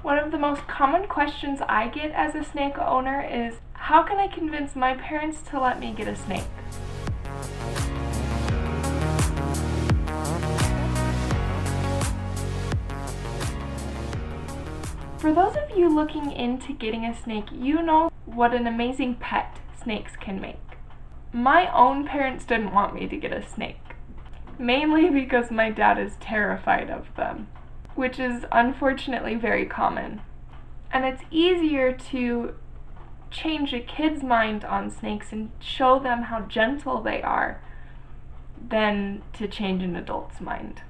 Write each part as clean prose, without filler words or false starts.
One of the most common questions I get as a snake owner is, how can I convince my parents to let me get a snake? For those of you looking into getting a snake, you know what an amazing pet snakes can make. My own parents didn't want me to get a snake, mainly because my dad is terrified of them, which is unfortunately very common. And it's easier to change a kid's mind on snakes and show them how gentle they are than to change an adult's mind.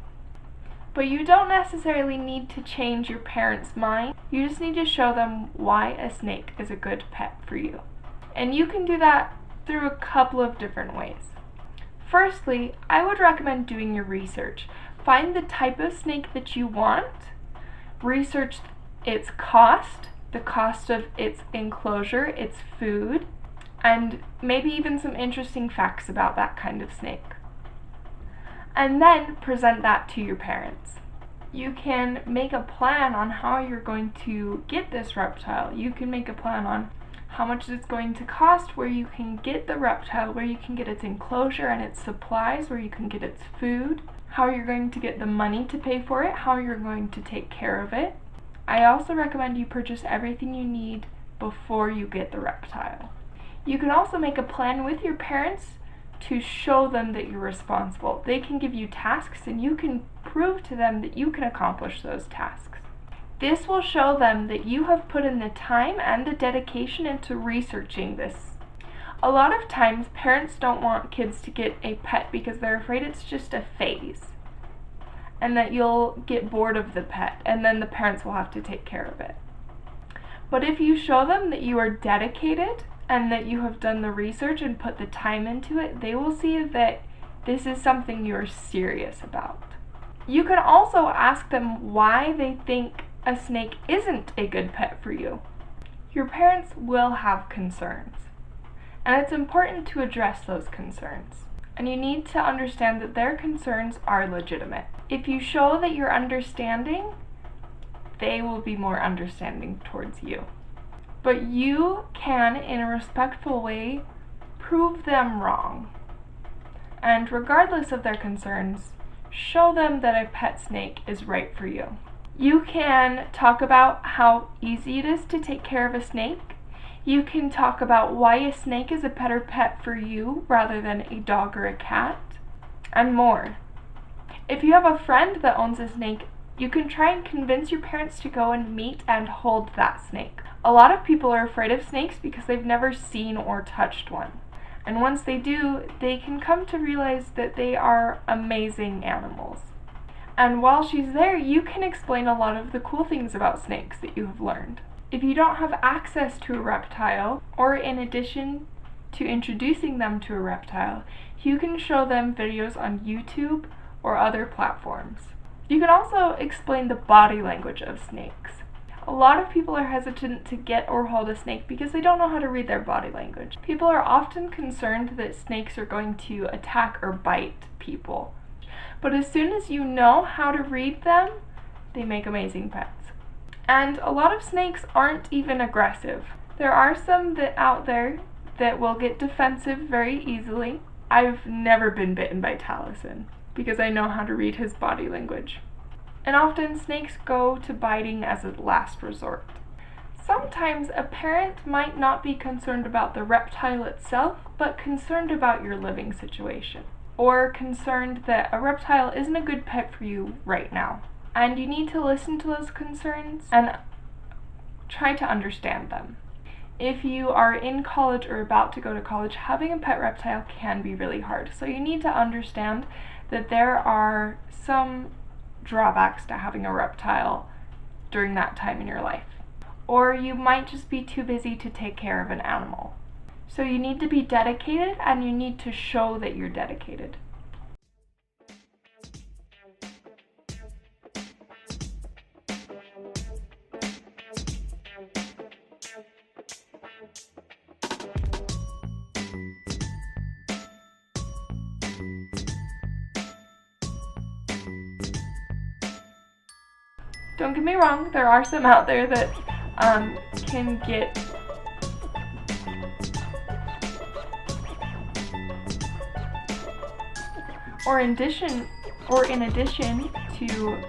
But you don't necessarily need to change your parents' mind. You just need to show them why a snake is a good pet for you. And you can do that through a couple of different ways. Firstly, I would recommend doing your research. Find the type of snake that you want, research its cost, the cost of its enclosure, its food, and maybe even some interesting facts about that kind of snake. And then present that to your parents. You can make a plan on how you're going to get this reptile. You can make a plan on how much it's going to cost, where you can get the reptile, where you can get its enclosure and its supplies, where you can get its food, how you're going to get the money to pay for it, how you're going to take care of it. I also recommend you purchase everything you need before you get the reptile. You can also make a plan with your parents to show them that you're responsible. They can give you tasks and you can prove to them that you can accomplish those tasks. This will show them that you have put in the time and the dedication into researching this. A lot of times parents don't want kids to get a pet because they're afraid it's just a phase and that you'll get bored of the pet and then the parents will have to take care of it. But if you show them that you are dedicated and that you have done the research and put the time into it, they will see that this is something you're serious about. You can also ask them why they think a snake isn't a good pet for you. Your parents will have concerns, and it's important to address those concerns. And you need to understand that their concerns are legitimate. If you show that you're understanding, they will be more understanding towards you. But you can, in a respectful way, prove them wrong. And regardless of their concerns, show them that a pet snake is right for you. You can talk about how easy it is to take care of a snake. You can talk about why a snake is a better pet for you rather than a dog or a cat, and more. If you have a friend that owns a snake, you can try and convince your parents to go and meet and hold that snake. A lot of people are afraid of snakes because they've never seen or touched one. And once they do, they can come to realize that they are amazing animals. And while she's there, you can explain a lot of the cool things about snakes that you have learned. If you don't have access to a reptile, or in addition to introducing them to a reptile, you can show them videos on YouTube or other platforms. You can also explain the body language of snakes. A lot of people are hesitant to get or hold a snake because they don't know how to read their body language. People are often concerned that snakes are going to attack or bite people. But as soon as you know how to read them, they make amazing pets. And a lot of snakes aren't even aggressive. There are some out there that will get defensive very easily. I've never been bitten by Taliesin because I know how to read his body language. And often snakes go to biting as a last resort. Sometimes a parent might not be concerned about the reptile itself, but concerned about your living situation, or concerned that a reptile isn't a good pet for you right now. And you need to listen to those concerns and try to understand them. If you are in college or about to go to college, having a pet reptile can be really hard. So you need to understand that there are some drawbacks to having a reptile during that time in your life. Or you might just be too busy to take care of an animal. So you need to be dedicated and you need to show that you're dedicated. Don't get me wrong, there are some out there that can get in addition to